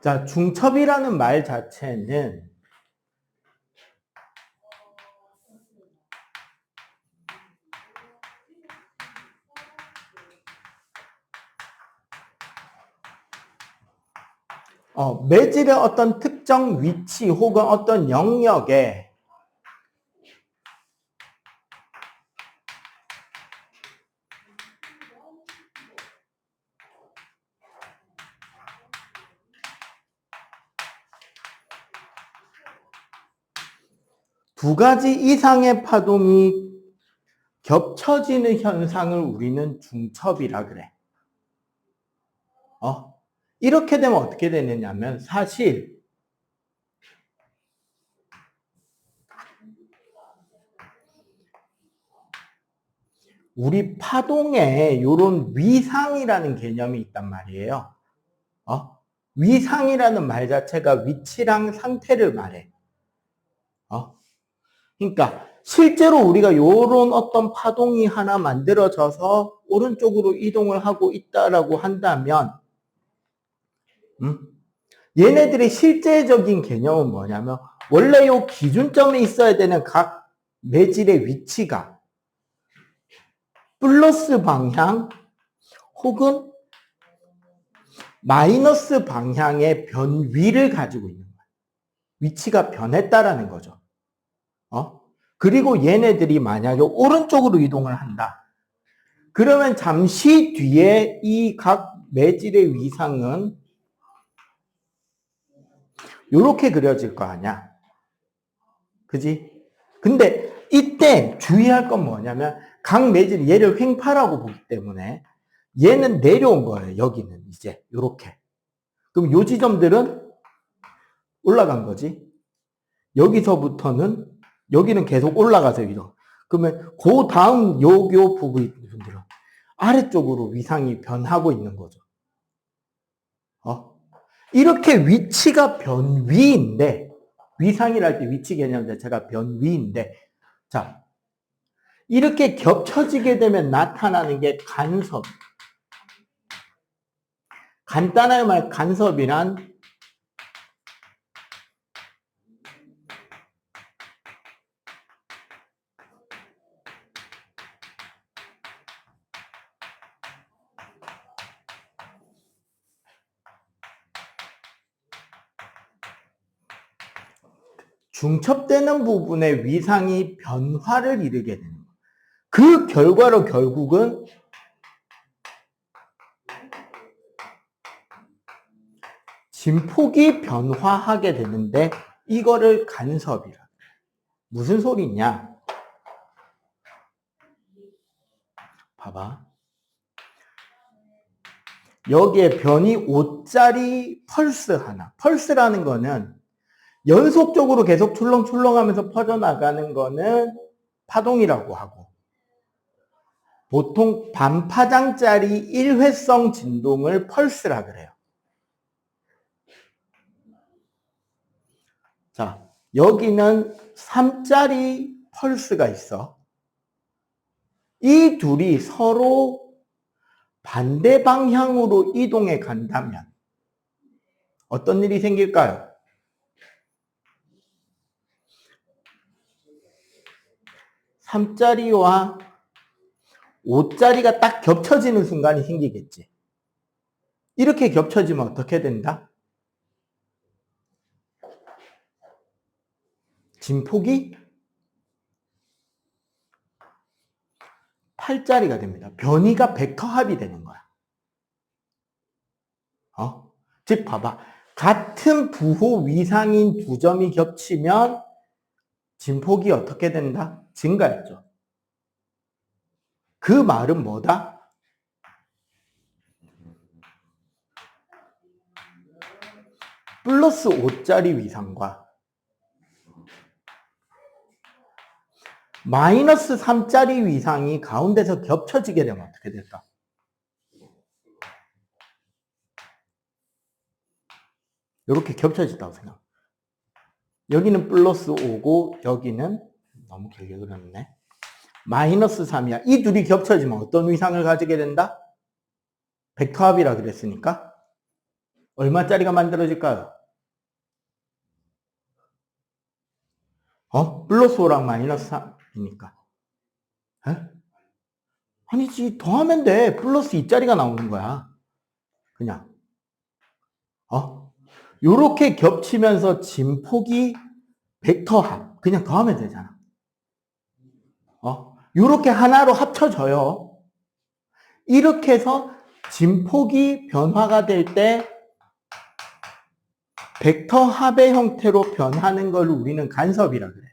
자, 중첩이라는 말 자체는 매질의 어떤 특정 위치 혹은 어떤 영역에 두 가지 이상의 파동이 겹쳐지는 현상을 우리는 중첩이라 그래. 이렇게 되면 어떻게 되느냐면 사실 우리 파동에 이런 위상이라는 개념이 있단 말이에요. 위상이라는 말 자체가 위치랑 상태를 말해. 그러니까 실제로 우리가 이런 어떤 파동이 하나 만들어져서 오른쪽으로 이동을 하고 있다라고 한다면 얘네들의 실제적인 개념은 뭐냐면 원래 이 기준점에 있어야 되는 각 매질의 위치가 플러스 방향 혹은 마이너스 방향의 변위를 가지고 있는 거야. 위치가 변했다라는 거죠. 그리고 얘네들이 만약에 오른쪽으로 이동을 한다. 그러면 잠시 뒤에 이 각 매질의 위상은 이렇게 그려질 거 아니야. 그지? 근데 이때 주의할 건 뭐냐면 각 매질 얘를 횡파라고 보기 때문에 얘는 내려온 거예요. 여기는 이제 이렇게. 그럼 요 지점들은 올라간 거지. 여기서부터는 여기는 계속 올라가서 이런. 그러면 그 다음 요 부분들은 아래쪽으로 위상이 변하고 있는 거죠. 이렇게 위치가 변위인데 위상이랄 때 위치 개념 자체가 변위인데 자 이렇게 겹쳐지게 되면 나타나는 게 간섭. 간단하게 말 간섭이란 중첩되는 부분의 위상이 변화를 이루게 되는 거예요. 그 결과로 결국은 진폭이 변화하게 되는데 이거를 간섭이라. 무슨 소리냐? 봐봐. 여기에 변이 5짜리 펄스 하나. 펄스라는 거는 연속적으로 계속 출렁출렁하면서 퍼져나가는 거는 파동이라고 하고 보통 반파장짜리 일회성 진동을 펄스라 그래요. 자, 여기는 3짜리 펄스가 있어. 이 둘이 서로 반대 방향으로 이동해 간다면 어떤 일이 생길까요? 3짜리와 5짜리가 딱 겹쳐지는 순간이 생기겠지. 이렇게 겹쳐지면 어떻게 된다? 진폭이 8짜리가 됩니다. 변이가 벡터 합이 되는 거야. 즉 봐봐. 같은 부호 위상인 두 점이 겹치면 진폭이 어떻게 된다? 증가했죠. 그 말은 뭐다? 플러스 5짜리 위상과 마이너스 3짜리 위상이 가운데서 겹쳐지게 되면 어떻게 될까? 이렇게 겹쳐진다고 생각. 여기는 플러스 5고 여기는 너무 길게 그렸네. 마이너스 3이야. 이 둘이 겹쳐지면 어떤 위상을 가지게 된다? 벡터합이라 그랬으니까 얼마짜리가 만들어질까요? 플러스 5랑 마이너스 3이니까. 아니지, 더하면 돼. 플러스 2짜리가 나오는 거야. 그냥. 요렇게 겹치면서 진폭이 벡터 합. 그냥 더하면 되잖아. 요렇게 하나로 합쳐져요. 이렇게 해서 진폭이 변화가 될 때 벡터 합의 형태로 변하는 걸 우리는 간섭이라 그래.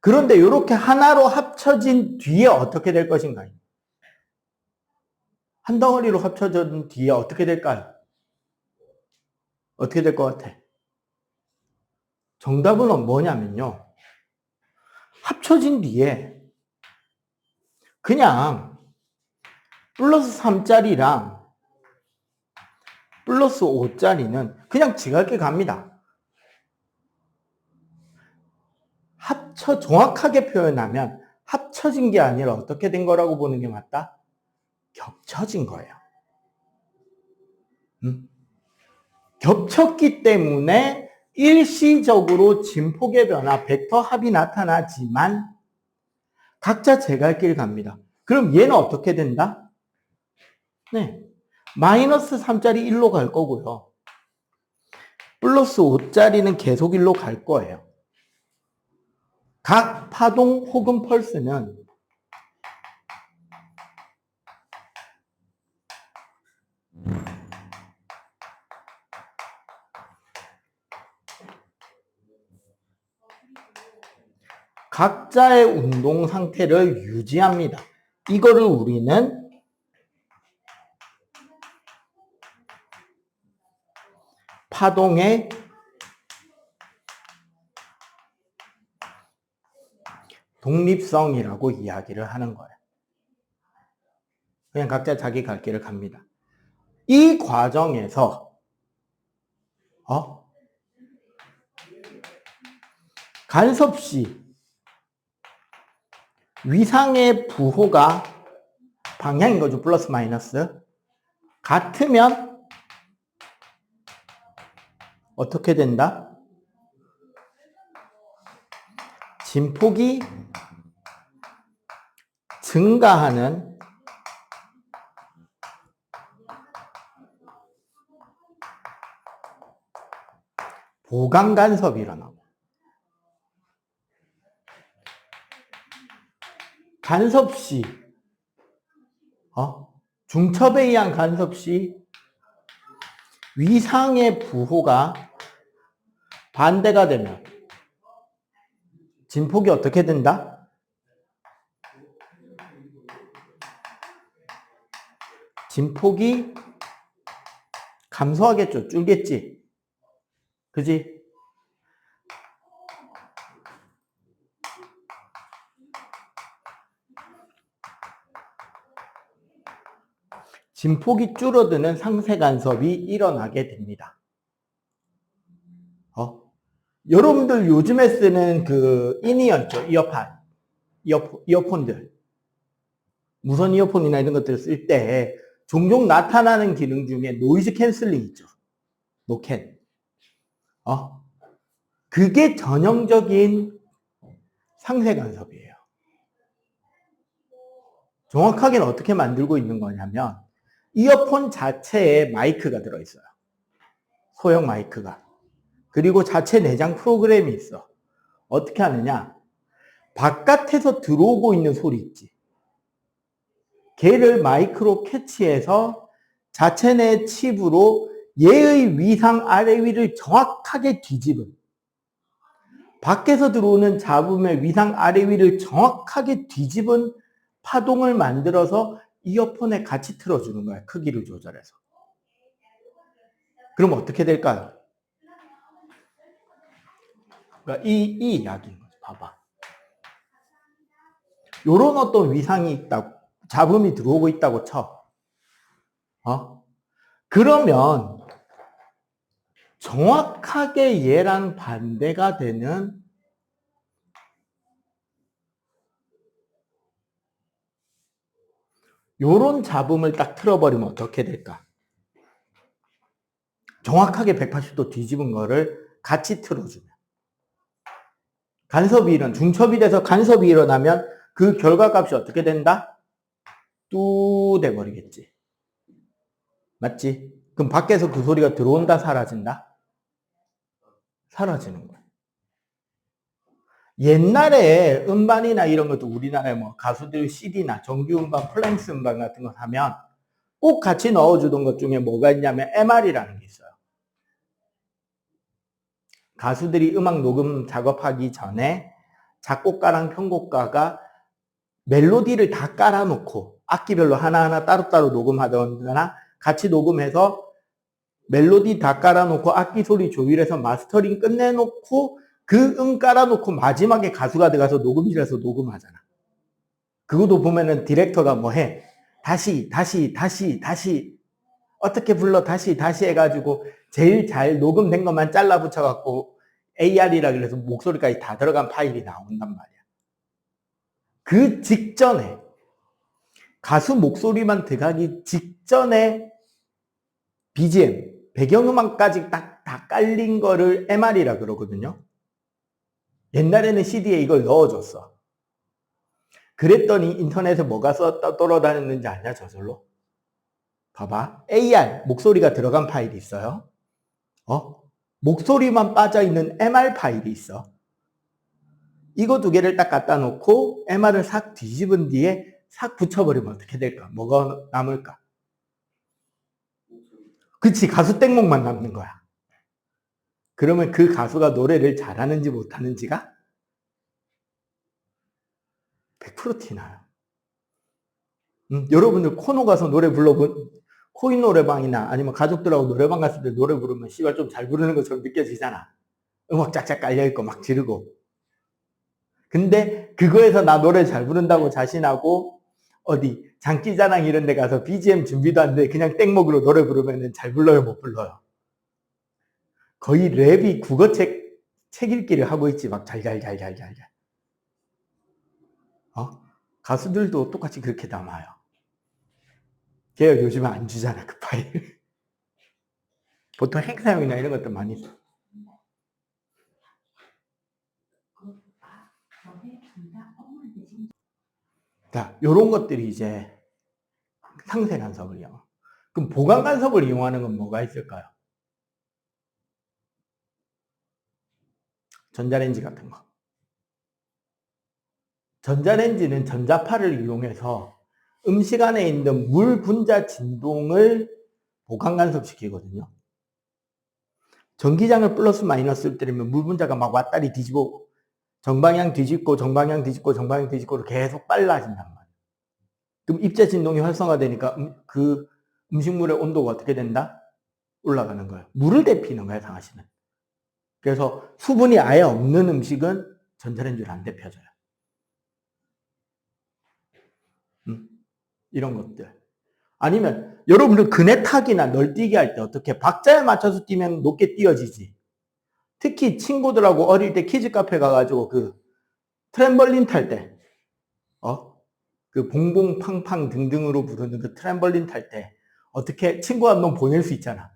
그런데 이렇게 하나로 합쳐진 뒤에 어떻게 될 것인가요? 한 덩어리로 합쳐진 뒤에 어떻게 될까요? 어떻게 될 것 같아? 정답은 뭐냐면요. 합쳐진 뒤에 그냥 플러스 3짜리랑 플러스 5짜리는 그냥 지각게 갑니다. 정확하게 표현하면 합쳐진 게 아니라 어떻게 된 거라고 보는 게 맞다? 겹쳐진 거예요. 겹쳤기 때문에 일시적으로 진폭의 변화, 벡터 합이 나타나지만 각자 제 갈 길 갑니다. 그럼 얘는 어떻게 된다? 네, 마이너스 3짜리 1로 갈 거고요. 플러스 5짜리는 계속 1로 갈 거예요. 각 파동 혹은 펄스는 각자의 운동 상태를 유지합니다. 이거를 우리는 파동의 독립성이라고 이야기를 하는 거예요. 그냥 각자 자기 갈 길을 갑니다. 이 과정에서 간섭시 위상의 부호가 방향인 거죠. 플러스 마이너스. 같으면 어떻게 된다? 진폭이 증가하는 보강 간섭이 일어나고 간섭시 중첩에 의한 간섭시 위상의 부호가 반대가 되면 진폭이 어떻게 된다? 진폭이 감소하겠죠. 줄겠지. 그지? 진폭이 줄어드는 상세 간섭이 일어나게 됩니다. 여러분들 요즘에 쓰는 그 인이어 있죠? 이어폰들. 무선 이어폰이나 이런 것들을 쓸 때 종종 나타나는 기능 중에 노이즈 캔슬링 있죠. 노캔. 그게 전형적인 상세 간섭이에요. 정확하게는 어떻게 만들고 있는 거냐면 이어폰 자체에 마이크가 들어있어요. 소형 마이크가. 그리고 자체 내장 프로그램이 있어. 어떻게 하느냐? 바깥에서 들어오고 있는 소리 있지. 걔를 마이크로 캐치해서 자체 내 칩으로 얘의 위상 아래 위를 정확하게 뒤집은, 밖에서 들어오는 잡음의 위상 아래 위를 정확하게 뒤집은 파동을 만들어서 이어폰에 같이 틀어주는 거야. 크기를 조절해서. 그럼 어떻게 될까요? 그러니까 이 이야기인 거죠. 봐봐. 요런 어떤 위상이 있다고, 잡음이 들어오고 있다고 쳐. 그러면 정확하게 얘랑 반대가 되는 요런 잡음을 딱 틀어버리면 어떻게 될까? 정확하게 180도 뒤집은 거를 같이 틀어주면. 간섭이 중첩이 돼서 간섭이 일어나면 그 결과값이 어떻게 된다? 뚜 돼버리겠지. 맞지? 그럼 밖에서 그 소리가 들어온다, 사라진다? 사라지는 거야. 옛날에 음반이나 이런 것도 우리나라에 뭐 가수들 CD나 정규음반, 플랭스 음반 같은 거 하면 꼭 같이 넣어주던 것 중에 뭐가 있냐면 MR이라는 게 있어요. 가수들이 음악 녹음 작업하기 전에 작곡가랑 편곡가가 멜로디를 다 깔아놓고 악기별로 하나하나 따로따로 녹음하거나 같이 녹음해서 멜로디 다 깔아놓고 악기 소리 조율해서 마스터링 끝내놓고 그 깔아놓고 마지막에 가수가 들어가서 녹음실에서 녹음하잖아. 그것도 보면은 디렉터가 뭐 해? 다시 어떻게 불러 다시 해가지고 제일 잘 녹음된 것만 잘라 붙여갖고 AR이라 그래서 목소리까지 다 들어간 파일이 나온단 말이야. 그 직전에 가수 목소리만 들어가기 직전에 BGM, 배경음악까지 딱 다 깔린 거를 MR이라 그러거든요. 옛날에는 CD에 이걸 넣어줬어. 그랬더니 인터넷에 뭐가 떠돌아다녔는지 아냐, 저절로? 봐봐. AR, 목소리가 들어간 파일이 있어요. 목소리만 빠져있는 MR 파일이 있어. 이거 두 개를 딱 갖다 놓고 MR을 싹 뒤집은 뒤에 싹 붙여버리면 어떻게 될까? 뭐가 남을까? 그치, 가수 땡목만 남는 거야. 그러면 그 가수가 노래를 잘하는지 못하는지가 100% 티나요. 여러분들 코노 가서 노래 불러본 코인 노래방이나 아니면 가족들하고 노래방 갔을 때 노래 부르면 씨발 좀 잘 부르는 것처럼 느껴지잖아. 음악 짝짝 깔려있고 막 지르고. 근데 그거에서 나 노래 잘 부른다고 자신하고 어디 장기자랑 이런 데 가서 BGM 준비도 안 돼 그냥 땡목으로 노래 부르면 잘 불러요, 못 불러요? 거의 랩이 국어책 책 읽기를 하고 있지. 막 잘잘잘잘잘. 가수들도 똑같이 그렇게 남아요. 걔가 요즘에 안 주잖아, 그 파일. 보통 행사용이나 이런 것도 많이 써. 자, 요런 것들이 이제 상세 간섭을 이용. 그럼 보강 간섭을 이용하는 건 뭐가 있을까요? 전자레인지 같은 거. 전자레인지는 전자파를 이용해서 음식 안에 있는 물 분자 진동을 보강 간섭시키거든요. 전기장을 플러스 마이너스를 때리면 물 분자가 막 왔다리 뒤집어 정방향 뒤집고 정방향 뒤집고 정방향 뒤집고로 계속 빨라진단 말이에요. 그럼 입자 진동이 활성화되니까 그 음식물의 온도가 어떻게 된다? 올라가는 거예요. 물을 데피는 거예요, 사실은. 그래서 수분이 아예 없는 음식은 전자레인지로 안 데펴져요. 이런 것들. 아니면 여러분들 그네타기나 널뛰기 할 때 어떻게 박자에 맞춰서 뛰면 높게 뛰어지지. 특히 친구들하고 어릴 때 키즈 카페 가가지고 그 트램벌린 탈 때, 그 봉봉 팡팡 등등으로 부르는 그 트램벌린 탈 때 어떻게 친구 한 명 보낼 수 있잖아.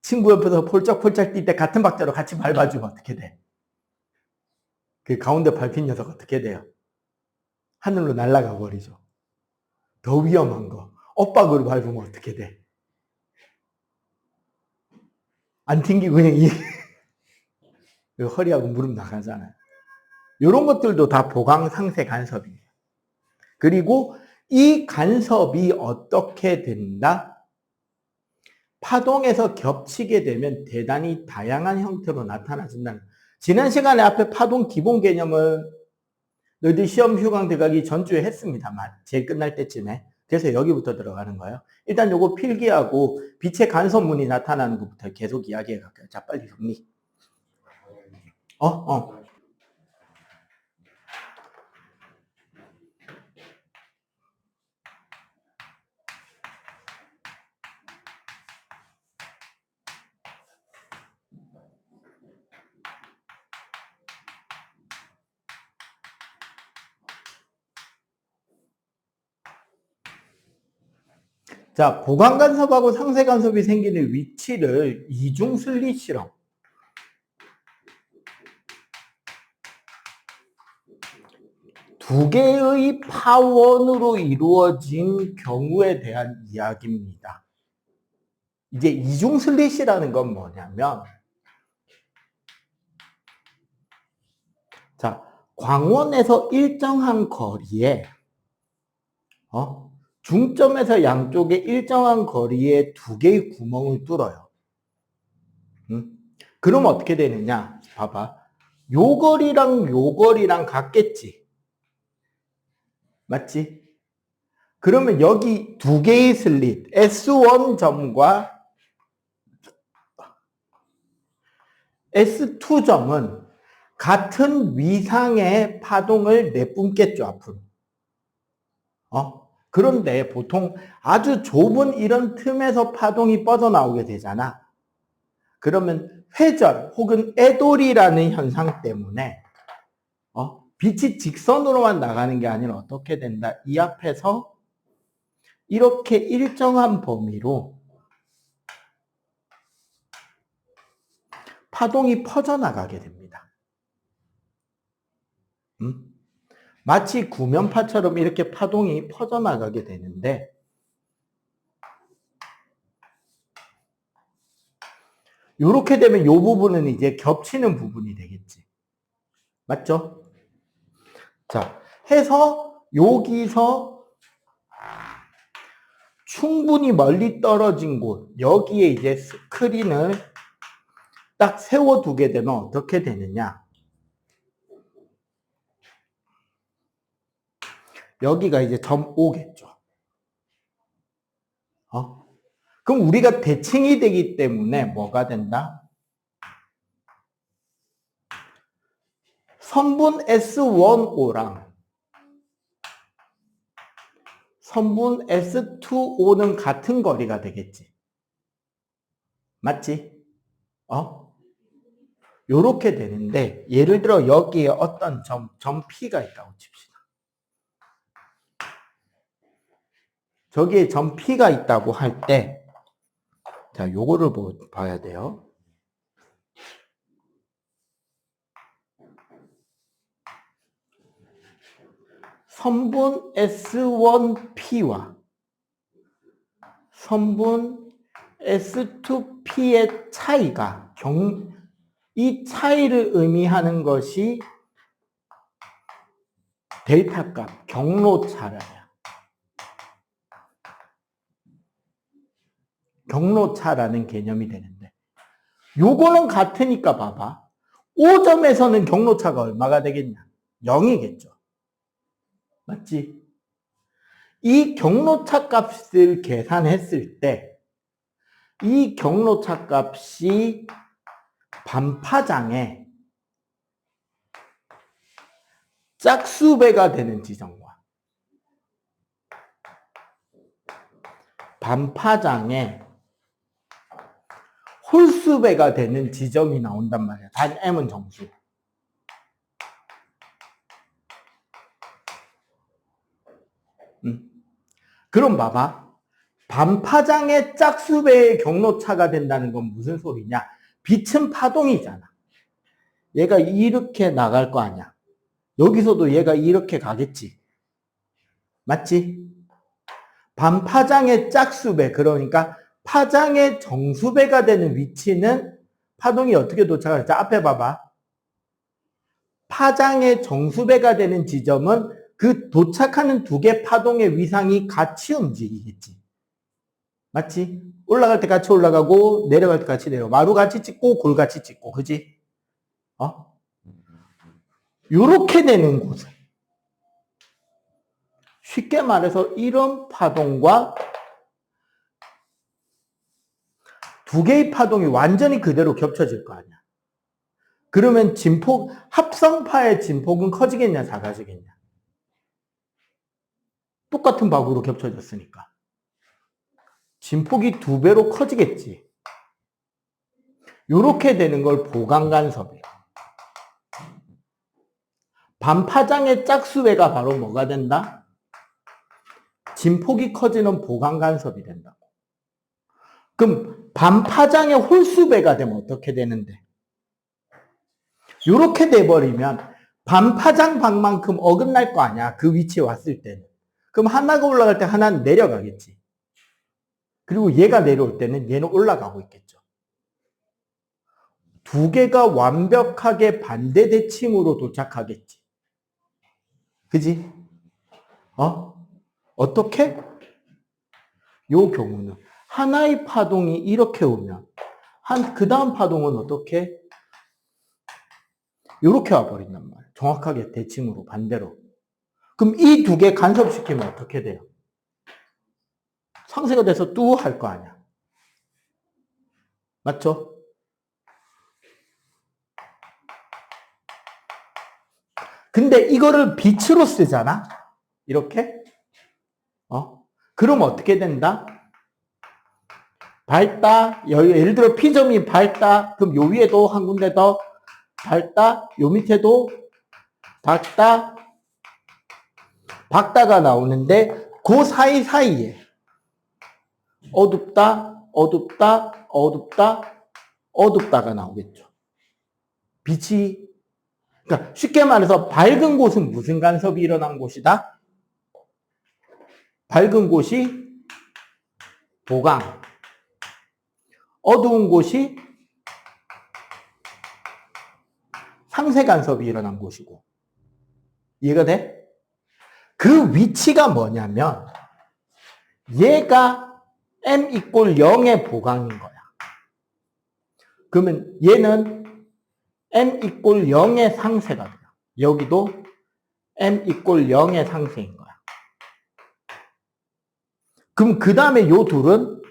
친구 옆에서 폴짝폴짝 뛸 때 같은 박자로 같이 밟아주면 어떻게 돼? 그 가운데 밟힌 녀석 어떻게 돼요? 하늘로 날아가 버리죠. 더 위험한 거. 엇박으로 밟으면 어떻게 돼? 안 튕기고 그냥 허리하고 무릎 나가잖아요. 이런 것들도 다 보강 상세 간섭이에요. 그리고 이 간섭이 어떻게 된다? 파동에서 겹치게 되면 대단히 다양한 형태로 나타나진다는. 지난 시간에 앞에 파동 기본 개념을 너희들 시험 휴강 들어가기 전주에 했습니다만 제일 끝날 때쯤에. 그래서 여기부터 들어가는 거예요. 일단 요거 필기하고 빛의 간섭문이 나타나는 것부터 계속 이야기해 갈게요. 자, 빨리 정리. 자, 보강간섭하고 상쇄간섭이 생기는 위치를 이중 슬릿 실험. 두 개의 파원으로 이루어진 경우에 대한 이야기입니다. 이제 이중 슬릿이라는 건 뭐냐면, 자, 광원에서 일정한 거리에, 중점에서 양쪽에 일정한 거리에 두 개의 구멍을 뚫어요. 그럼 어떻게 되느냐? 봐봐. 요 거리랑 같겠지. 맞지? 그러면 여기 두 개의 슬릿, S1점과 S2점은 같은 위상의 파동을 내뿜겠죠, 앞으로. 그런데 보통 아주 좁은 이런 틈에서 파동이 뻗어나오게 되잖아. 그러면 회절 혹은 애돌이라는 현상 때문에 빛이 직선으로만 나가는 게 아니라 어떻게 된다? 이 앞에서 이렇게 일정한 범위로 파동이 퍼져나가게 됩니다. 마치 구면파처럼 이렇게 파동이 퍼져나가게 되는데, 이렇게 되면 이 부분은 이제 겹치는 부분이 되겠지. 맞죠? 자, 해서 여기서 충분히 멀리 떨어진 곳, 여기에 이제 스크린을 딱 세워두게 되면 어떻게 되느냐? 여기가 이제 점 O겠죠. 그럼 우리가 대칭이 되기 때문에 뭐가 된다? 선분 S1O랑 선분 S2O는 같은 거리가 되겠지. 맞지? 요렇게 되는데, 예를 들어 여기에 어떤 점 P가 있다고 칩시다. 저기에 점 P가 있다고 할 때, 자, 요거를 봐야 돼요. 선분 S1P와 선분 S2P의 차이가 이 차이를 의미하는 것이 델타 값, 경로차라요. 경로차라는 개념이 되는데, 요거는 같으니까 봐봐. 5점에서는 경로차가 얼마가 되겠냐? 0이겠죠. 맞지? 이 경로차 값을 계산했을 때, 이 경로차 값이 반파장의 짝수배가 되는 지점과 반파장의 홀수배가 되는 지점이 나온단 말이야. 단 M은 정수. 그럼 봐봐. 반파장의 짝수배의 경로차가 된다는 건 무슨 소리냐? 빛은 파동이잖아. 얘가 이렇게 나갈 거 아니야. 여기서도 얘가 이렇게 가겠지. 맞지? 반파장의 짝수배, 그러니까 파장의 정수배가 되는 위치는 파동이 어떻게 도착할지 앞에 봐봐. 파장의 정수배가 되는 지점은 그 도착하는 두 개 파동의 위상이 같이 움직이겠지. 맞지? 올라갈 때 같이 올라가고 내려갈 때 같이 내려가고 마루 같이 찍고 골 같이 찍고, 그지? 요렇게 되는 곳은 쉽게 말해서 이런 파동과 두 개의 파동이 완전히 그대로 겹쳐질 거 아니야. 그러면 진폭, 합성파의 진폭은 커지겠냐, 작아지겠냐? 똑같은 박으로 겹쳐졌으니까. 진폭이 2배로 커지겠지. 요렇게 되는 걸 보강간섭이에요. 반파장의 짝수배가 바로 뭐가 된다? 진폭이 커지는 보강 간섭이 된다고. 그럼 반파장의 홀수배가 되면 어떻게 되는데? 이렇게 돼버리면 반파장 방만큼 어긋날 거 아니야. 그 위치에 왔을 때는. 그럼 하나가 올라갈 때 하나는 내려가겠지. 그리고 얘가 내려올 때는 얘는 올라가고 있겠죠. 두 개가 완벽하게 반대 대칭으로 도착하겠지. 그지? 어떻게? 요 경우는 하나의 파동이 이렇게 오면 그 다음 파동은 어떻게? 이렇게 와버린단 말이에요. 정확하게 대칭으로 반대로. 그럼 이 두 개 간섭시키면 어떻게 돼요? 상쇄가 돼서 뚜 할 거 아니야. 맞죠? 근데 이거를 빛으로 쓰잖아? 이렇게? 그럼 어떻게 된다? 밝다. 예를 들어 P점이 밝다. 그럼 요 위에도 한 군데 더 밝다. 요 밑에도 밝다. 밝다가 나오는데 그 사이사이에 어둡다, 어둡다, 어둡다, 어둡다가 나오겠죠. 빛이, 그러니까 쉽게 말해서 밝은 곳은 무슨 간섭이 일어난 곳이다? 밝은 곳이 보강, 어두운 곳이 상쇄 간섭이 일어난 곳이고. 이해가 돼? 그 위치가 뭐냐면 얘가 m = 0의 보강인 거야. 그러면 얘는 m = 0의 상쇄가 돼요. 여기도 m = 0의 상쇄인 거야. 그럼 그 다음에 요 둘은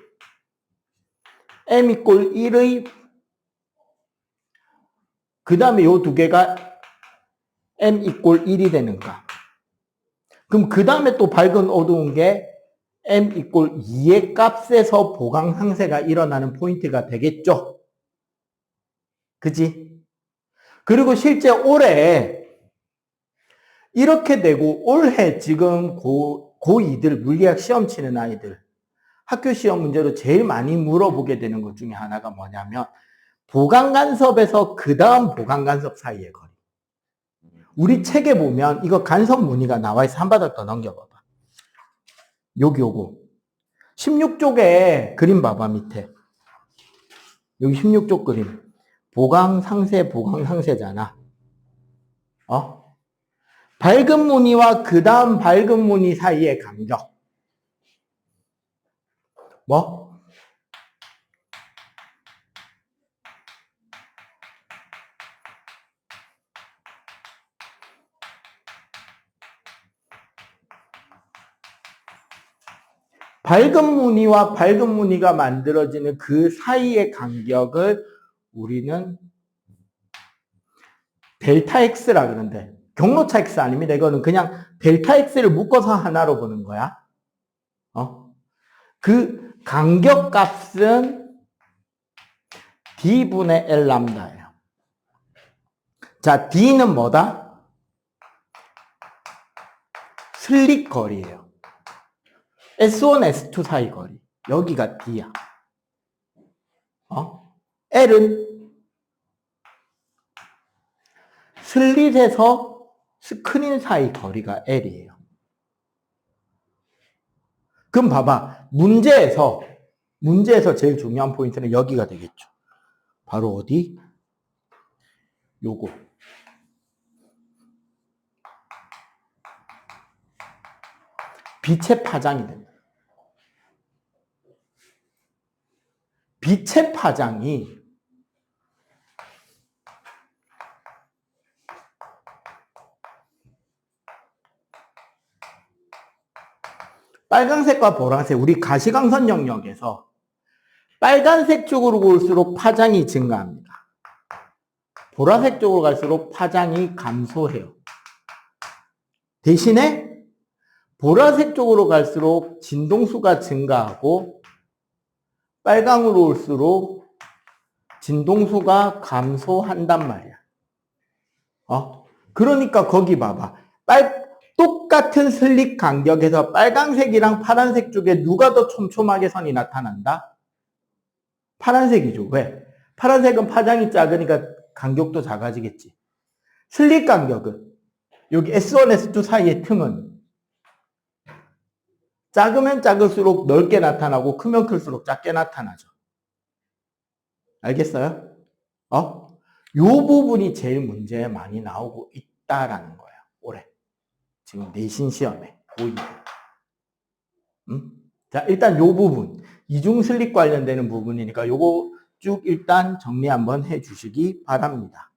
m = 1의 그 다음에 요 두 개가 m = 1이 되는가. 그럼 그 다음에 또 밝은 어두운 게 m = 2의 값에서 보강 상쇄가 일어나는 포인트가 되겠죠. 그지? 그리고 실제 올해 이렇게 되고 올해 지금 고2들 물리학 시험 치는 아이들 학교 시험 문제로 제일 많이 물어보게 되는 것 중에 하나가 뭐냐면 보강 간섭에서 그 다음 보강 간섭 사이의 거리. 우리 책에 보면 이거 간섭 무늬가 나와 있어. 한 바닥 더 넘겨봐봐. 여기 요거 16쪽에 그림 봐봐. 밑에 여기 16쪽 그림 보강 상쇄 보강 상쇄잖아. 밝은 무늬와 그 다음 밝은 무늬 사이의 간격 뭐? 밝은 무늬와 밝은 무늬가 만들어지는 그 사이의 간격을 우리는 델타 X라 그러는데 경로차 X 아닙니다. 이거는 그냥 델타 X를 묶어서 하나로 보는 거야. 그 간격 값은 D분의 L 람다예요. 자, D는 뭐다? 슬릿 거리예요. S1, S2 사이 거리. 여기가 D야. L은 슬릿에서 스크린 사이 거리가 L이에요. 그럼 봐봐. 문제에서 제일 중요한 포인트는 여기가 되겠죠. 바로 어디? 요거. 빛의 파장이 됩니다. 빛의 파장이 빨간색과 보라색, 우리 가시광선 영역에서 빨간색 쪽으로 올수록 파장이 증가합니다. 보라색 쪽으로 갈수록 파장이 감소해요. 대신에 보라색 쪽으로 갈수록 진동수가 증가하고 빨강으로 올수록 진동수가 감소한단 말이야. 그러니까 거기 봐봐. 똑같은 슬릭 간격에서 빨간색이랑 파란색 쪽에 누가 더 촘촘하게 선이 나타난다? 파란색이죠. 왜? 파란색은 파장이 작으니까 간격도 작아지겠지. 슬릭 간격은 여기 S1, S2 사이의 틈은 작으면 작을수록 넓게 나타나고 크면 클수록 작게 나타나죠. 알겠어요? 요 부분이 제일 문제에 많이 나오고 있다라는 거예요. 올해. 지금 내신 시험에. 고2. 자, 일단 요 부분. 이중 슬립 관련되는 부분이니까 요거 쭉 일단 정리 한번 해 주시기 바랍니다.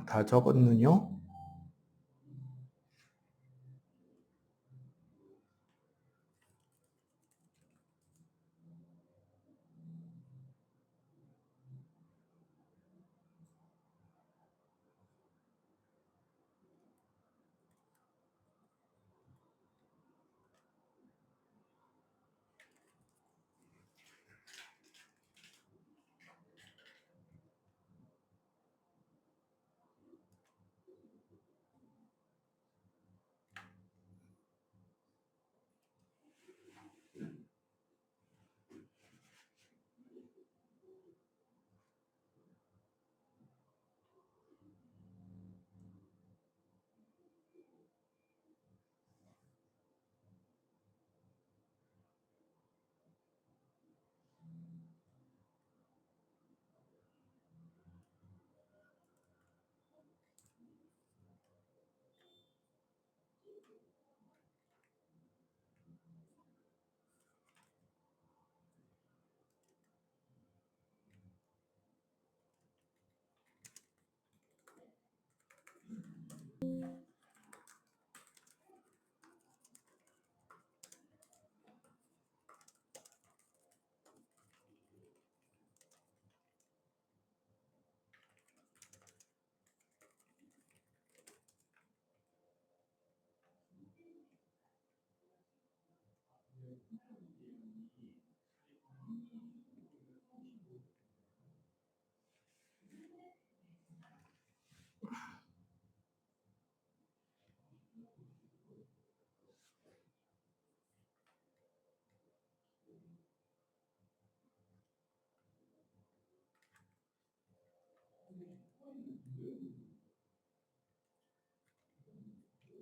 다 적었느뇨?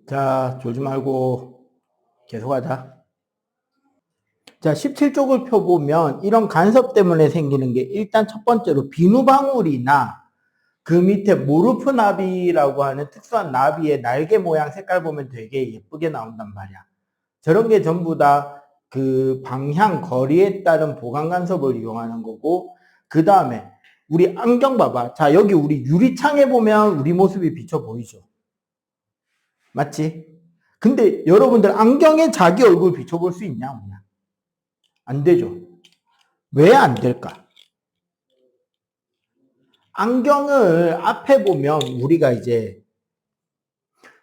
자, 졸지 말고 계속하자. 자, 17쪽을 펴보면 이런 간섭 때문에 생기는 게 일단 첫 번째로 비누방울이나 그 밑에 모르프 나비라고 하는 특수한 나비의 날개 모양 색깔 보면 되게 예쁘게 나온단 말이야. 저런 게 전부 다 그 방향, 거리에 따른 보강 간섭을 이용하는 거고, 그 다음에 우리 안경 봐봐. 자, 여기 우리 유리창에 보면 우리 모습이 비쳐 보이죠? 맞지? 근데 여러분들 안경에 자기 얼굴 비춰볼 수 있냐, 없냐? 안 되죠. 왜 안 될까? 안경을 앞에 보면 우리가 이제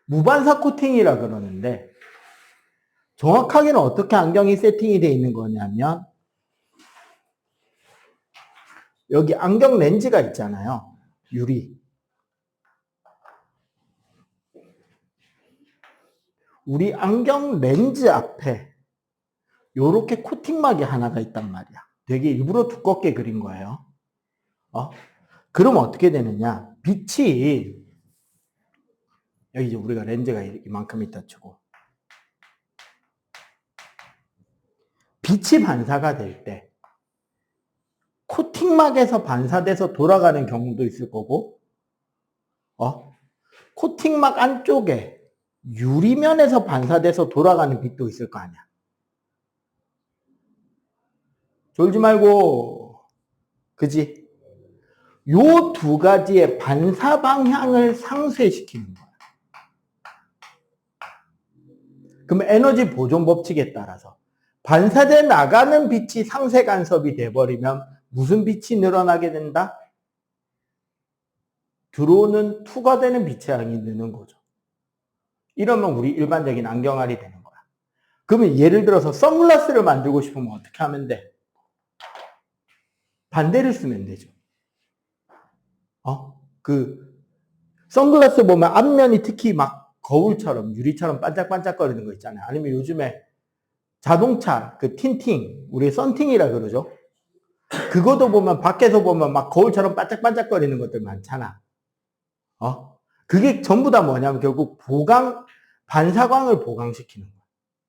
무반사 코팅이라 그러는데, 정확하게는 어떻게 안경이 세팅이 되어 있는 거냐면 여기 안경 렌즈가 있잖아요. 유리. 우리 안경 렌즈 앞에 요렇게 코팅막이 하나가 있단 말이야. 되게 일부러 두껍게 그린 거예요. 그럼 어떻게 되느냐? 빛이 여기 이제 우리가 렌즈가 이만큼 있다 치고 빛이 반사가 될 때 코팅막에서 반사돼서 돌아가는 경우도 있을 거고 코팅막 안쪽에 유리면에서 반사돼서 돌아가는 빛도 있을 거 아니야. 졸지 말고, 그지? 요 두 가지의 반사 방향을 상쇄시키는 거야. 그럼 에너지 보존 법칙에 따라서 반사돼 나가는 빛이 상쇄 간섭이 돼버리면 무슨 빛이 늘어나게 된다? 들어오는 투과되는 빛의 양이 느는 거죠. 이러면 우리 일반적인 안경알이 되는 거야. 그러면 예를 들어서 선글라스를 만들고 싶으면 어떻게 하면 돼? 반대를 쓰면 되죠. 선글라스 보면 앞면이 특히 막 거울처럼, 유리처럼 반짝반짝거리는 거 있잖아요. 아니면 요즘에 자동차, 그 틴팅, 우리 썬팅이라 그러죠. 그것도 보면 밖에서 보면 막 거울처럼 반짝반짝거리는 것들 많잖아. 그게 전부 다 뭐냐면 결국 반사광을 보강시키는 거야.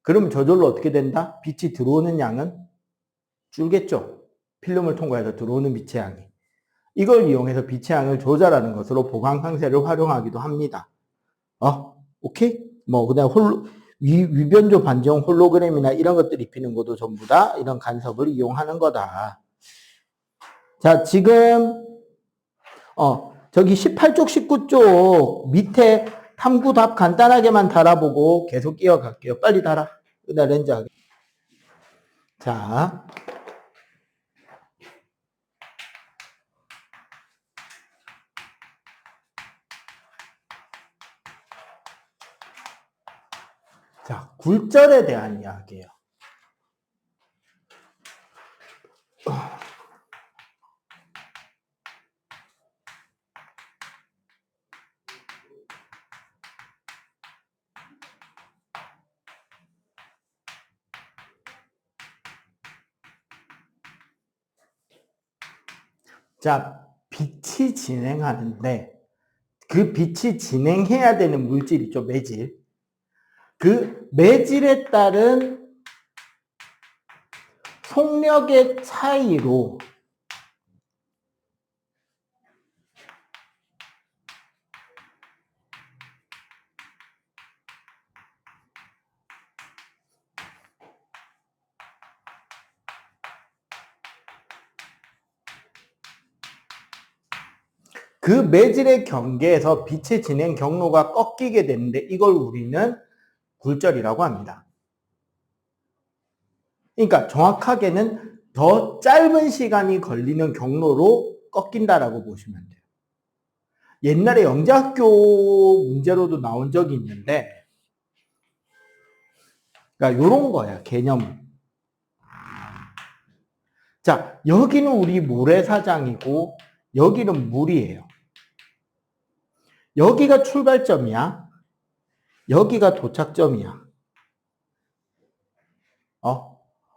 그러면 저절로 어떻게 된다? 빛이 들어오는 양은 줄겠죠. 필름을 통과해서 들어오는 빛의 양이. 이걸 이용해서 빛의 양을 조절하는 것으로 보강 상쇄를 활용하기도 합니다. 오케이? 그다음 위변조 반지형 홀로그램이나 이런 것들 입히는 것도 전부 다 이런 간섭을 이용하는 거다. 자, 지금 저기 18쪽, 19쪽 밑에 탐구 답 간단하게만 달아보고 계속 이어갈게요. 빨리 달아. 나 렌즈 하게. 자. 자, 굴절에 대한 이야기예요. 자, 빛이 진행하는데 그 빛이 진행해야 되는 물질 있죠, 매질. 그 매질에 따른 속력의 차이로 그 매질의 경계에서 빛의 진행 경로가 꺾이게 되는데 이걸 우리는 굴절이라고 합니다. 그러니까 정확하게는 더 짧은 시간이 걸리는 경로로 꺾인다라고 보시면 돼요. 옛날에 영재학교 문제로도 나온 적이 있는데, 그러니까 요런 거야, 개념은. 자, 여기는 우리 모래사장이고 여기는 물이에요. 여기가 출발점이야. 여기가 도착점이야.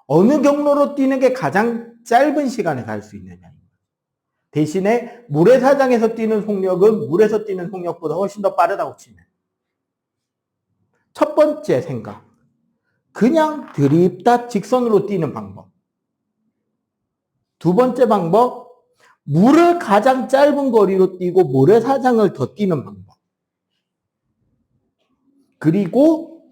어느 경로로 뛰는 게 가장 짧은 시간에 갈 수 있느냐. 대신에 모래사장에서 뛰는 속력은 물에서 뛰는 속력보다 훨씬 더 빠르다고 치면. 첫 번째 생각. 그냥 드립다 직선으로 뛰는 방법. 두 번째 방법. 물을 가장 짧은 거리로 뛰고 모래사장을 더 뛰는 방법. 그리고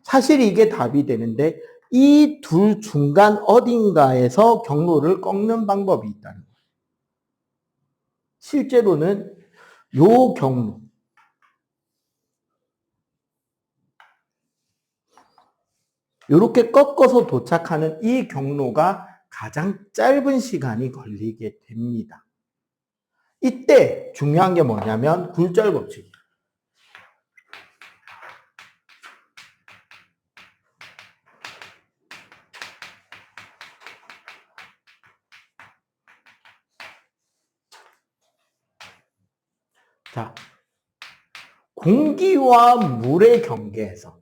사실 이게 답이 되는데 이 둘 중간 어딘가에서 경로를 꺾는 방법이 있다는 거예요. 실제로는 요 경로, 이렇게 꺾어서 도착하는 이 경로가 가장 짧은 시간이 걸리게 됩니다. 이때 중요한 게 뭐냐면 굴절 법칙이에요. 자, 공기와 물의 경계에서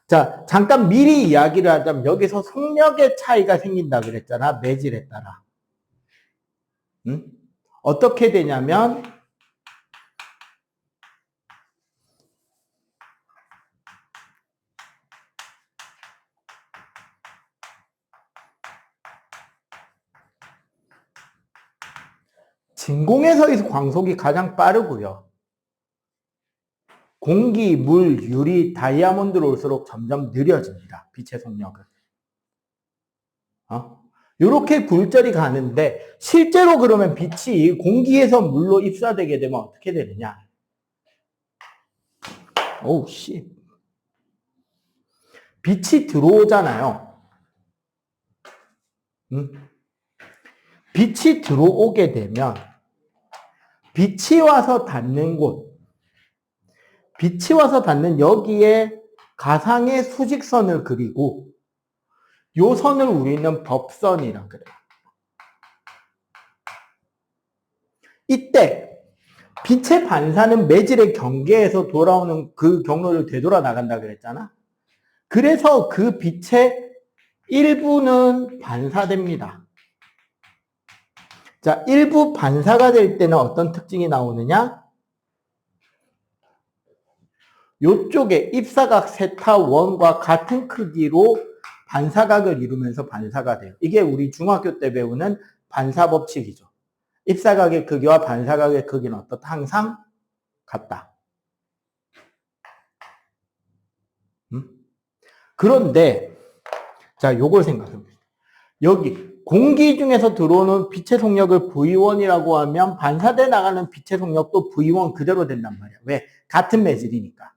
자, 잠깐 미리 이야기를 하자면 여기서 속력의 차이가 생긴다 그랬잖아. 매질에 따라. 응? 어떻게 되냐면 진공에서 광속이 가장 빠르고요. 공기, 물, 유리, 다이아몬드로 올수록 점점 느려집니다. 빛의 속력은. 이렇게 굴절이 가는데 실제로 그러면 빛이 공기에서 물로 입사되게 되면 어떻게 되느냐? 오우 씨. 빛이 들어오잖아요. 응? 빛이 들어오게 되면 빛이 와서 닿는 곳, 빛이 와서 닿는 여기에 가상의 수직선을 그리고 요 선을 우리는 법선이라 그래요. 이때 빛의 반사는 매질의 경계에서 돌아오는 그 경로를 되돌아 나간다 그랬잖아. 그래서 그 빛의 일부는 반사됩니다. 자, 일부 반사가 될 때는 어떤 특징이 나오느냐? 요쪽에 입사각 세타원과 같은 크기로 반사각을 이루면서 반사가 돼요. 이게 우리 중학교 때 배우는 반사 법칙이죠. 입사각의 크기와 반사각의 크기는 어떻다? 항상 같다. 그런데 자, 요걸 생각해 봅시다. 여기 공기 중에서 들어오는 빛의 속력을 V1이라고 하면 반사돼 나가는 빛의 속력도 V1 그대로 된단 말이야. 왜? 같은 매질이니까.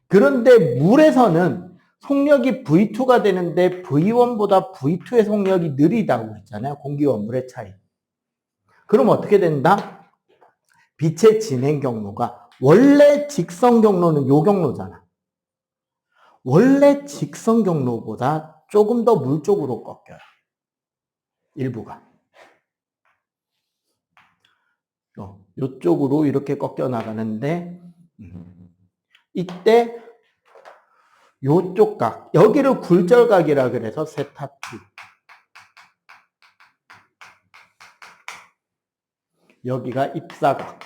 그런데 물에서는 속력이 V2가 되는데 V1보다 V2의 속력이 느리다고 했잖아요. 공기와 물의 차이. 그럼 어떻게 된다? 빛의 진행 경로가 원래 직선 경로는 요 경로잖아. 원래 직선 경로보다 조금 더 물 쪽으로 꺾여요. 일부가. 요쪽으로 이렇게 꺾여 나가는데 이때 요쪽 각, 여기를 굴절각이라 그래서 세타 2. 여기가 입사각.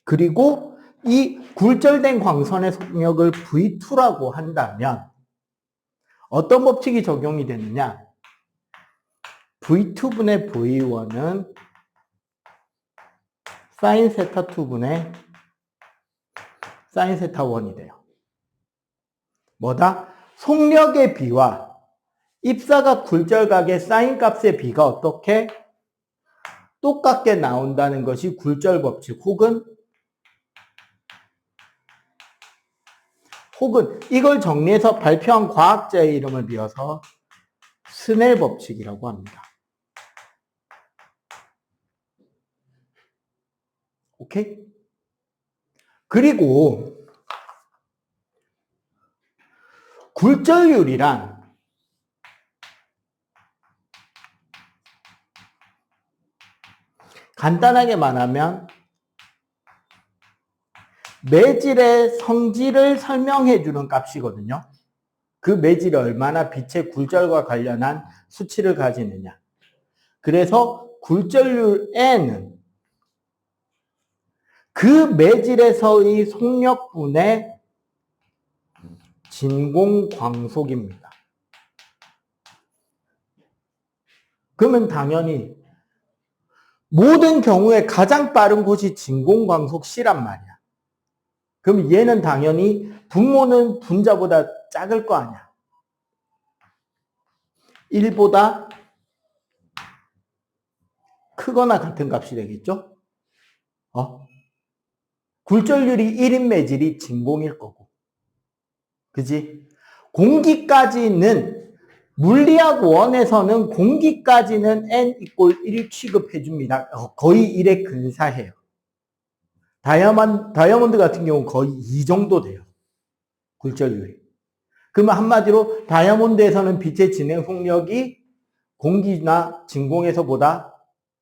그리고 이 굴절된 광선의 속력을 V2라고 한다면 어떤 법칙이 적용이 되느냐? V2분의 V1은 사인 세타 2분의 사인 세타 1이 돼요. 뭐다? 속력의 비와 입사각 굴절각의 사인 값의 비가 어떻게 똑같게 나온다는 것이 굴절 법칙 혹은 이걸 정리해서 발표한 과학자의 이름을 비워서 스넬 법칙이라고 합니다. 오케이? 그리고 굴절률이란 간단하게 말하면 매질의 성질을 설명해 주는 값이거든요. 그 매질이 얼마나 빛의 굴절과 관련한 수치를 가지느냐. 그래서 굴절률 N은 그 매질에서의 속력분의 진공광속입니다. 그러면 당연히 모든 경우에 가장 빠른 곳이 진공광속 C란 말이야. 그럼 얘는 당연히 분모는 분자보다 작을 거 아니야. 1보다 크거나 같은 값이 되겠죠? 굴절률이 1인 매질이 진공일 거고. 그지? 공기까지는 물리학 1에서는 공기까지는 n = 1 취급해 줍니다. 거의 1에 근사해요. 다이아몬드 같은 경우는 거의 2 정도 돼요. 굴절률이. 그러면 한마디로 다이아몬드에서는 빛의 진행 속력이 공기나 진공에서보다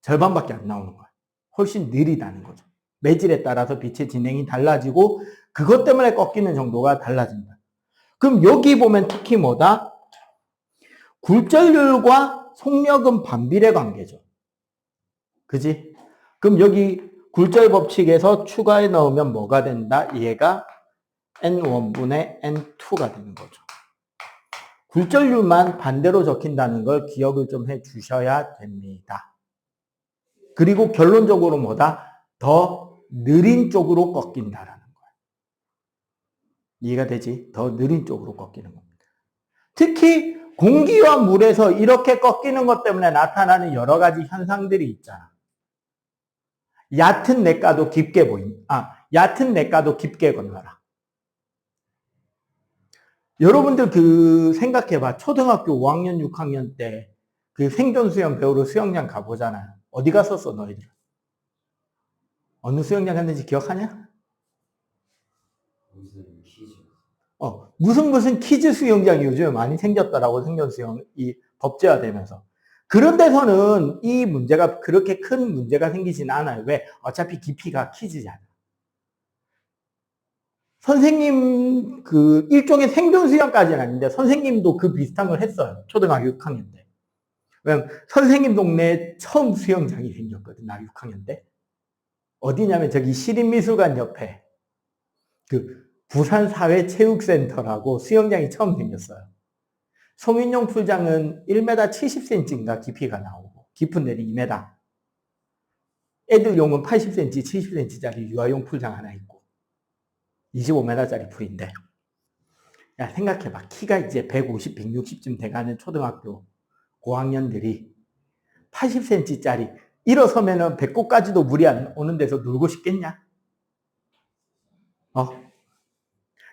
절반밖에 안 나오는 거야. 훨씬 느리다는 거죠. 매질에 따라서 빛의 진행이 달라지고 그것 때문에 꺾이는 정도가 달라진다. 그럼 여기 보면 특히 뭐다? 굴절률과 속력은 반비례 관계죠. 그지? 그럼 여기 굴절 법칙에서 추가해 넣으면 뭐가 된다? 얘가 N1분의 N2가 되는 거죠. 굴절률만 반대로 적힌다는 걸 기억을 좀 해 주셔야 됩니다. 그리고 결론적으로 뭐다? 더 느린 쪽으로 꺾인다라는 거예요. 이해가 되지? 더 느린 쪽으로 꺾이는 겁니다. 특히 공기와 물에서 이렇게 꺾이는 것 때문에 나타나는 여러 가지 현상들이 있잖아. 얕은 냇가도 깊게 얕은 냇가도 깊게 건너라. 여러분들 생각해봐. 초등학교 5학년, 6학년 때 그 생존 수영 배우러 수영장 가보잖아요. 어디 갔었어, 너희들? 어느 수영장 갔는지 기억하냐? 무슨 키즈 수영장이 요즘에 많이 생겼더라고, 생존 수영이 법제화되면서. 그런 데서는 이 문제가 그렇게 큰 문제가 생기진 않아요. 왜? 어차피 깊이가 키즈잖아. 선생님, 일종의 생존 수영까지는 아닌데, 선생님도 그 비슷한 걸 했어요. 초등학교 6학년 때. 왜냐면, 선생님 동네에 처음 수영장이 생겼거든, 나 6학년 때. 어디냐면, 저기 시립미술관 옆에, 부산사회체육센터라고 수영장이 처음 생겼어요. 소민용 풀장은 1m 70cm인가 깊이가 나오고, 깊은 데는 2m. 애들용은 80cm, 70cm짜리 유아용 풀장 하나 있고, 25m짜리 풀인데. 야, 생각해봐. 키가 이제 150, 160쯤 돼가는 초등학교 고학년들이 80cm짜리 일어서면은 배꼽까지도 물이 안 오는 데서 놀고 싶겠냐?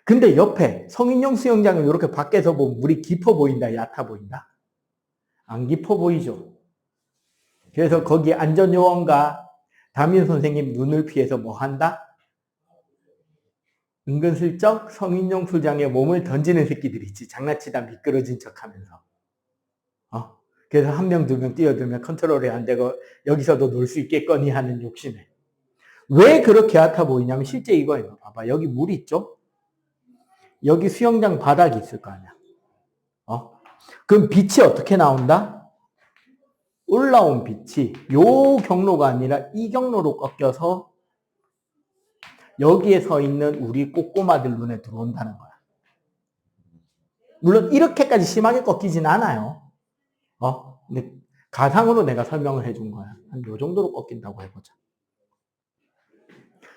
근데 옆에 성인용 수영장은 이렇게 밖에서 보면 물이 깊어 보인다, 얕아 보인다? 안 깊어 보이죠? 그래서 거기 안전요원과 담임 선생님 눈을 피해서 뭐 한다? 은근슬쩍 성인용 수장에 몸을 던지는 새끼들이 있지. 장난치다 미끄러진 척 하면서. 그래서 한 명, 두 명 뛰어들면 컨트롤이 안 되고 여기서도 놀 수 있겠거니 하는 욕심에. 왜 그렇게 얕아 보이냐면 실제 이거예요. 봐봐. 여기 물이 있죠? 여기 수영장 바닥이 있을 거 아니야. 그럼 빛이 어떻게 나온다? 올라온 빛이 요 경로가 아니라 이 경로로 꺾여서 여기에 서 있는 우리 꼬꼬마들 눈에 들어온다는 거야. 물론 이렇게까지 심하게 꺾이진 않아요. 근데 가상으로 내가 설명을 해준 거야. 한 요 정도로 꺾인다고 해보자.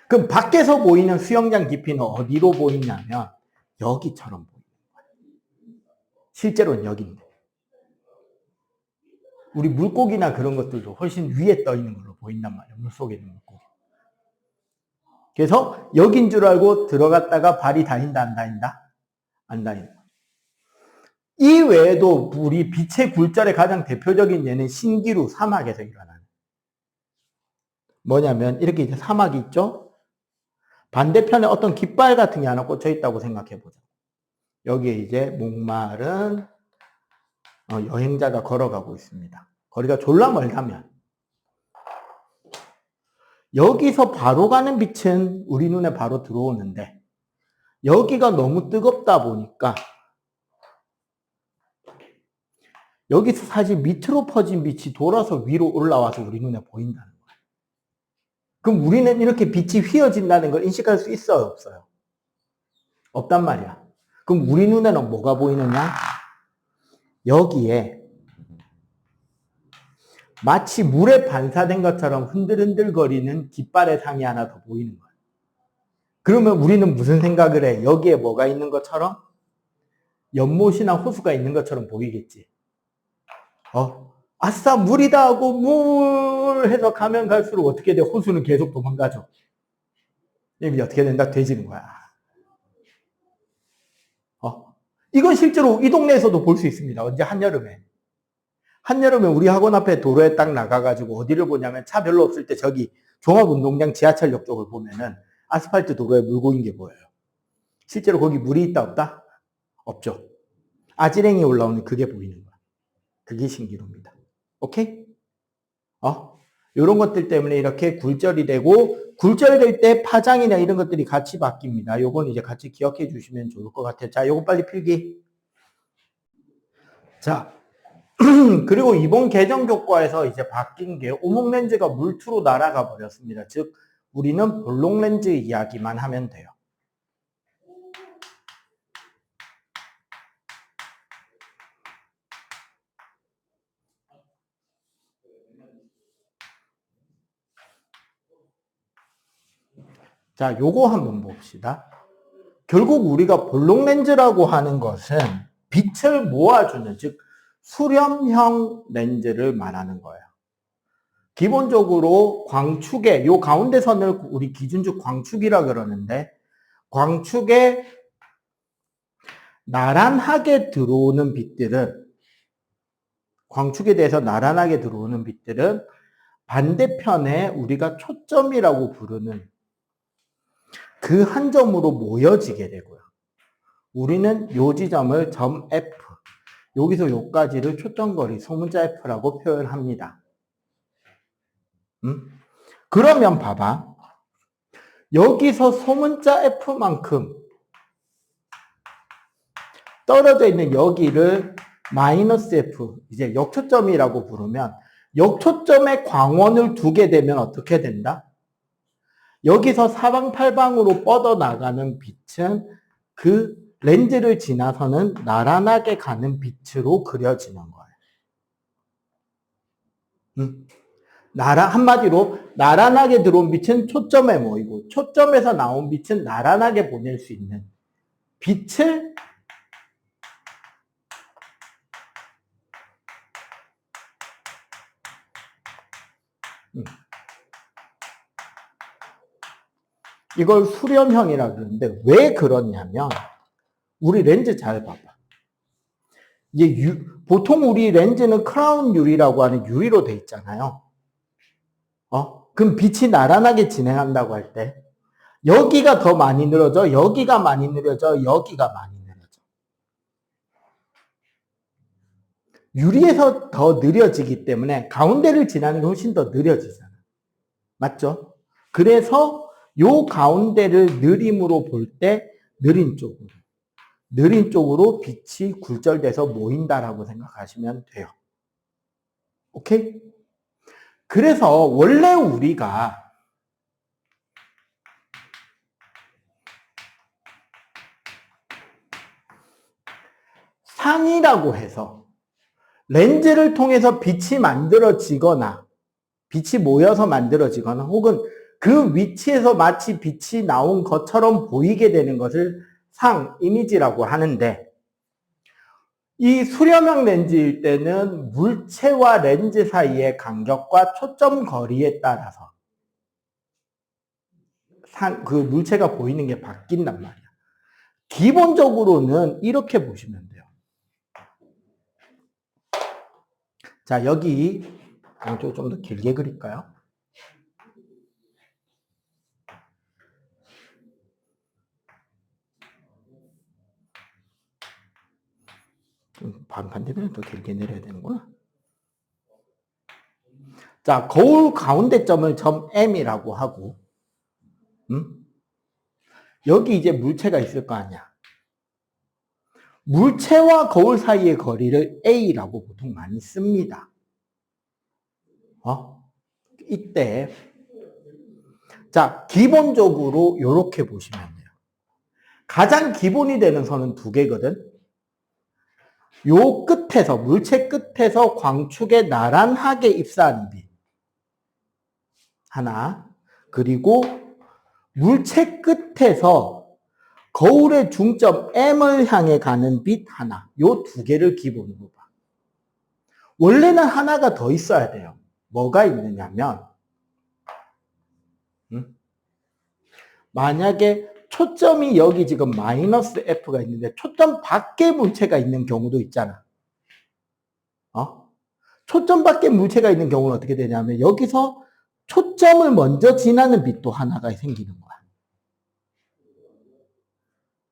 그럼 밖에서 보이는 수영장 깊이는 어디로 보이냐면 여기처럼 보이는 거야. 실제로는 여기인데. 우리 물고기나 그런 것들도 훨씬 위에 떠 있는 걸로 보인단 말이야. 물속에 있는 물고기. 그래서 여긴 줄 알고 들어갔다가 발이 다닌다, 안 다닌다? 안 다닌다. 이 외에도 우리 빛의 굴절의 가장 대표적인 예는 신기루 사막에서 일어나는. 뭐냐면 이렇게 이제 사막이 있죠? 반대편에 어떤 깃발 같은 게 하나 꽂혀 있다고 생각해 보자. 여기에 이제 목마른 여행자가 걸어가고 있습니다. 거리가 졸라 멀다면 여기서 바로 가는 빛은 우리 눈에 바로 들어오는데 여기가 너무 뜨겁다 보니까 여기서 사실 밑으로 퍼진 빛이 돌아서 위로 올라와서 우리 눈에 보인다는 거예요. 그럼 우리는 이렇게 빛이 휘어진다는 걸 인식할 수 있어요, 없어요? 없단 말이야. 그럼 우리 눈에는 뭐가 보이느냐? 여기에 마치 물에 반사된 것처럼 흔들흔들거리는 깃발의 상이 하나 더 보이는 거예요. 그러면 우리는 무슨 생각을 해? 여기에 뭐가 있는 것처럼? 연못이나 호수가 있는 것처럼 보이겠지. 아싸 물이다 하고 물 해서 가면 갈수록 어떻게 돼? 호수는 계속 도망가죠. 이게 어떻게 된다? 돼지는 거야. 이건 실제로 이 동네에서도 볼 수 있습니다. 언제? 한여름에. 한여름에 우리 학원 앞에 도로에 딱 나가가지고 어디를 보냐면 차 별로 없을 때 저기 종합운동장 지하철역 쪽을 보면은 아스팔트 도로에 물 고인 게 보여요. 실제로 거기 물이 있다 없다? 없죠. 아지랭이 올라오는 그게 보이는 거야. 그게 신기루입니다. 오케이? 이런 것들 때문에 이렇게 굴절이 되고 굴절될 때 파장이나 이런 것들이 같이 바뀝니다. 요건 이제 같이 기억해 주시면 좋을 것 같아요. 자, 요거 빨리 필기. 자, 그리고 이번 개정 교과에서 이제 바뀐 게 오목 렌즈가 물투로 날아가 버렸습니다. 즉, 우리는 볼록 렌즈 이야기만 하면 돼요. 자, 요거 한번 봅시다. 결국 우리가 볼록 렌즈라고 하는 것은 빛을 모아주는, 즉 수렴형 렌즈를 말하는 거예요. 기본적으로 광축에, 요 가운데 선을 우리 기준적 광축이라 그러는데, 광축에 나란하게 들어오는 빛들은, 광축에 대해서 나란하게 들어오는 빛들은 반대편에 우리가 초점이라고 부르는 그 한 점으로 모여지게 되고요. 우리는 요 지점을 점 F, 여기서 요까지를 초점거리, 소문자 F라고 표현합니다. 그러면 봐봐. 여기서 소문자 F만큼 떨어져 있는 여기를 마이너스 F, 이제 역초점이라고 부르면 역초점에 광원을 두게 되면 어떻게 된다? 여기서 사방팔방으로 뻗어나가는 빛은 그 렌즈를 지나서는 나란하게 가는 빛으로 그려지는 거예요. 한마디로 나란하게 들어온 빛은 초점에 모이고 초점에서 나온 빛은 나란하게 보낼 수 있는 빛을 이걸 수렴형이라 그러는데 왜 그러냐면 우리 렌즈 잘 봐봐. 이게 보통 우리 렌즈는 크라운 유리라고 하는 유리로 돼 있잖아요. 그럼 빛이 나란하게 진행한다고 할 때 여기가 더 많이 늘어져, 여기가 많이 늘어져, 여기가 많이 늘어져. 유리에서 더 느려지기 때문에 가운데를 지나는 게 훨씬 더 느려지잖아. 맞죠? 그래서 요 가운데를 느림으로 볼 때 느린 쪽으로 빛이 굴절돼서 모인다라고 생각하시면 돼요. 오케이? 그래서 원래 우리가 상이라고 해서 렌즈를 통해서 빛이 만들어지거나 빛이 모여서 만들어지거나 혹은 그 위치에서 마치 빛이 나온 것처럼 보이게 되는 것을 상, 이미지라고 하는데 이 수렴형 렌즈일 때는 물체와 렌즈 사이의 간격과 초점 거리에 따라서 그 물체가 보이는 게 바뀐단 말이야. 기본적으로는 이렇게 보시면 돼요. 자, 여기 양쪽 좀 더 길게 그릴까요? 반대편에 더 길게 내려야 되는구나. 자, 거울 가운데 점을 점 M이라고 하고, 여기 이제 물체가 있을 거 아니야. 물체와 거울 사이의 거리를 A라고 보통 많이 씁니다. 이때, 자, 기본적으로 이렇게 보시면 돼요. 가장 기본이 되는 선은 두 개거든. 요 끝에서, 물체 끝에서 광축에 나란하게 입사하는 빛. 하나. 그리고 물체 끝에서 거울의 중점 M을 향해 가는 빛 하나. 요 두 개를 기본으로 봐. 원래는 하나가 더 있어야 돼요. 뭐가 있느냐면, 만약에 초점이 여기 지금 마이너스 F가 있는데 초점 밖에 물체가 있는 경우도 있잖아. 초점 밖에 물체가 있는 경우는 어떻게 되냐면 여기서 초점을 먼저 지나는 빛도 하나가 생기는 거야.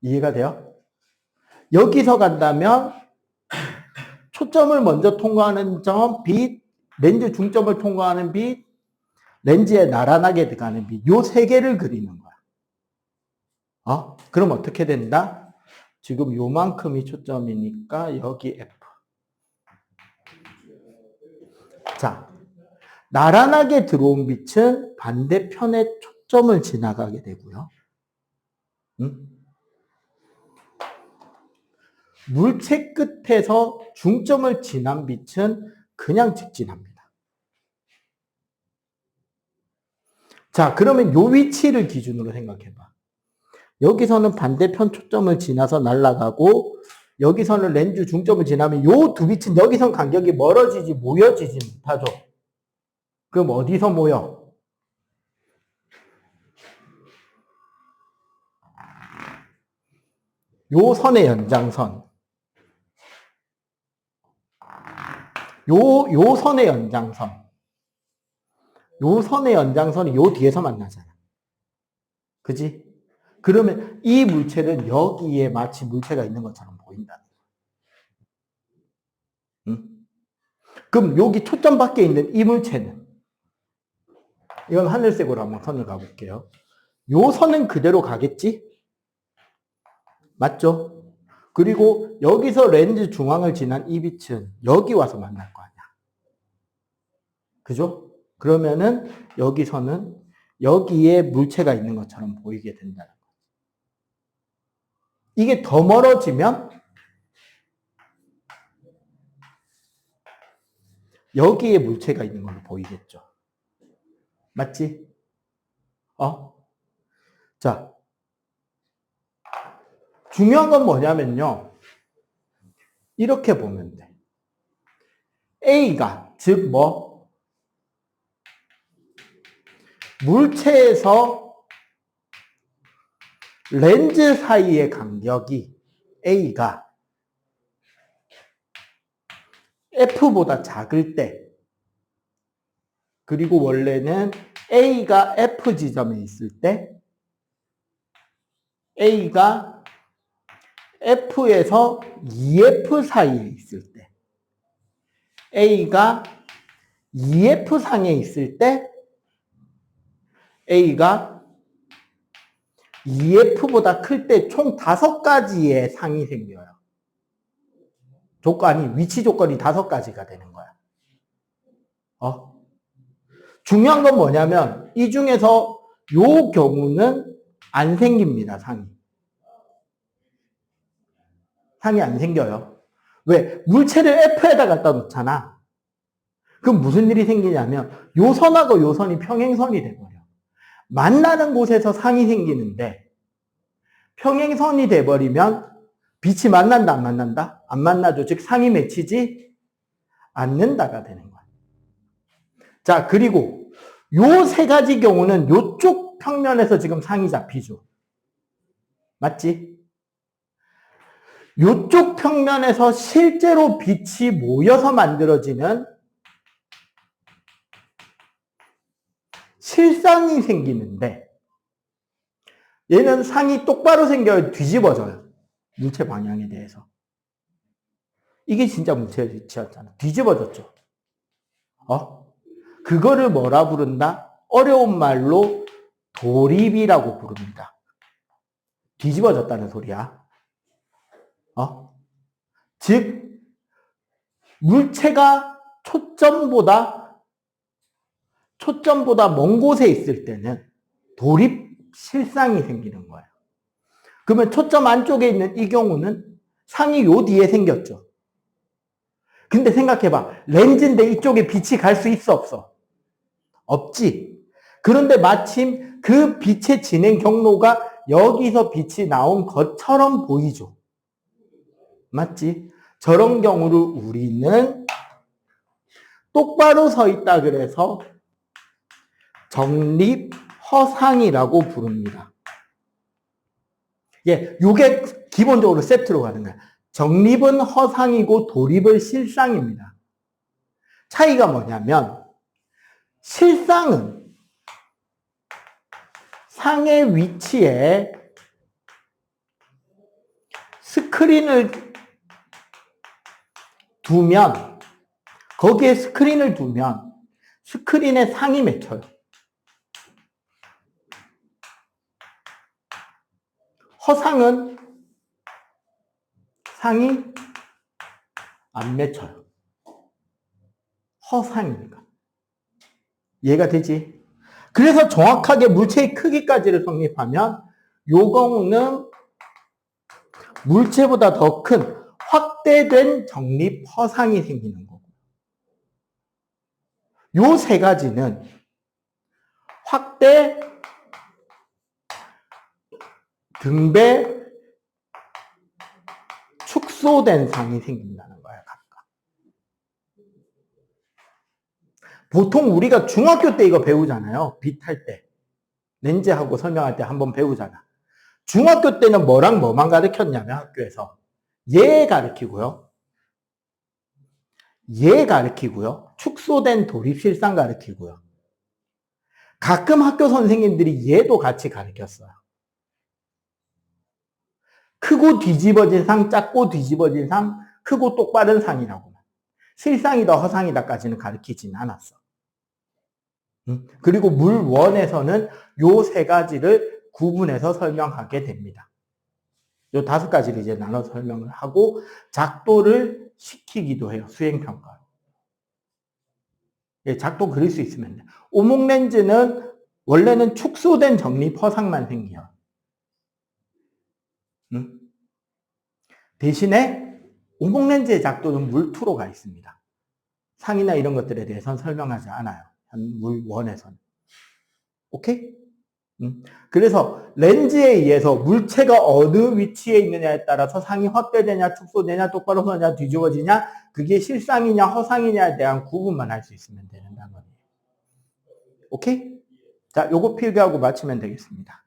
이해가 돼요? 여기서 간다면 초점을 먼저 통과하는 점, 빛, 렌즈 중점을 통과하는 빛, 렌즈에 나란하게 들어가는 빛, 요 세 개를 그리는 거야. 그럼 어떻게 된다? 지금 요만큼이 초점이니까 여기 F. 자, 나란하게 들어온 빛은 반대편의 초점을 지나가게 되고요. 물체 끝에서 중점을 지난 빛은 그냥 직진합니다. 자, 그러면 요 위치를 기준으로 생각해봐. 여기서는 반대편 초점을 지나서 날아가고 여기서는 렌즈 중점을 지나면 요 두 빛은 여기선 간격이 멀어지지 모여지지 못하죠. 그럼 어디서 모여? 요 선의 연장선. 요 선의 연장선. 요 선의 연장선이 요 뒤에서 만나잖아. 그지? 그러면 이 물체는 여기에 마치 물체가 있는 것처럼 보인다는 거야. 그럼 여기 초점 밖에 있는 이 물체는 이건 하늘색으로 한번 선을 가볼게요. 요 선은 그대로 가겠지? 맞죠? 그리고 여기서 렌즈 중앙을 지난 이 빛은 여기 와서 만날 거 아니야. 그죠? 그러면은 여기서는 여기에 물체가 있는 것처럼 보이게 된다는 거죠. 이게 더 멀어지면 여기에 물체가 있는 걸로 보이겠죠. 맞지? 자, 중요한 건 뭐냐면요. 이렇게 보면 돼. A가 즉 뭐? 물체에서 렌즈 사이의 간격이 A가 F보다 작을 때, 그리고 원래는 A가 F 지점에 있을 때, A가 F에서 EF 사이에 있을 때, A가 EF 상에 있을 때, A가 EF보다 클 때 총 5가지의 상이 생겨요. 조건이, 위치 조건이 5가지가 되는 거야. 중요한 건 뭐냐면 이 중에서 요 경우는 안 생깁니다. 상이 안 생겨요. 왜? 물체를 F에다 갖다 놓잖아. 그럼 무슨 일이 생기냐면 요 선하고 요 선이 평행선이 돼버려. 만나는 곳에서 상이 생기는데 평행선이 돼버리면 빛이 만난다 안 만난다? 안 만나죠. 즉 상이 맺히지 않는다가 되는 거야. 자, 그리고 요 3가지 경우는 요쪽 평면에서 지금 상이 잡히죠. 맞지? 요쪽 평면에서 실제로 빛이 모여서 만들어지는 실상이 생기는데 얘는 상이 똑바로 생겨야 뒤집어져요. 물체 방향에 대해서. 이게 진짜 물체의 위치였잖아. 뒤집어졌죠. 그거를 뭐라 부른다? 어려운 말로 도립이라고 부릅니다. 뒤집어졌다는 소리야. 즉 물체가 초점보다 먼 곳에 있을 때는 도립 실상이 생기는 거예요. 그러면 초점 안쪽에 있는 이 경우는 상이 요 뒤에 생겼죠. 근데 생각해봐. 렌즈인데 이쪽에 빛이 갈 수 있어 없어? 없지. 그런데 마침 그 빛의 진행 경로가 여기서 빛이 나온 것처럼 보이죠. 맞지? 저런 경우를 우리는 똑바로 서 있다 그래서 정립허상이라고 부릅니다. 요게 기본적으로 세트로 가는 거야. 정립은 허상이고 도립은 실상입니다. 차이가 뭐냐면 실상은 상의 위치에 스크린을 두면 거기에 스크린을 두면 스크린에 상이 맺혀요. 허상은 상이 안 맺혀요. 허상이니까. 이해가 되지? 그래서 정확하게 물체의 크기까지를 성립하면 요 경우는 물체보다 더 큰 확대된 정립 허상이 생기는 거고, 요 3가지는 확대, 등배, 축소된 상이 생긴다는 거야, 각각. 보통 우리가 중학교 때 이거 배우잖아요. 빛할 때. 렌즈하고 설명할 때 한번 배우잖아. 중학교 때는 뭐랑 뭐만 가르쳤냐면 학교에서 얘 가르치고요. 얘 가르치고요. 축소된 도립실상 가르치고요. 가끔 학교 선생님들이 얘도 같이 가르쳤어요. 크고 뒤집어진 상, 작고 뒤집어진 상, 크고 똑바른 상이라고. 실상이다 허상이다까지는 가르치진 않았어. 그리고 물원에서는 요 3가지를 구분해서 설명하게 됩니다. 요 5가지를 이제 나눠 설명을 하고 작도를 시키기도 해요. 수행평가. 작도 그릴 수 있으면 돼요. 오목렌즈는 원래는 축소된 정립 허상만 생겨요. 대신에 오목렌즈의 작도는 물투로가 있습니다. 상이나 이런 것들에 대해서는 설명하지 않아요. 물원에서는. 오케이? 그래서 렌즈에 의해서 물체가 어느 위치에 있느냐에 따라서 상이 확대되냐, 축소되냐, 똑바로 서냐, 뒤집어지냐, 그게 실상이냐, 허상이냐에 대한 구분만 할 수 있으면 되는 단어예요. 오케이? 자, 요거 필기하고 마치면 되겠습니다.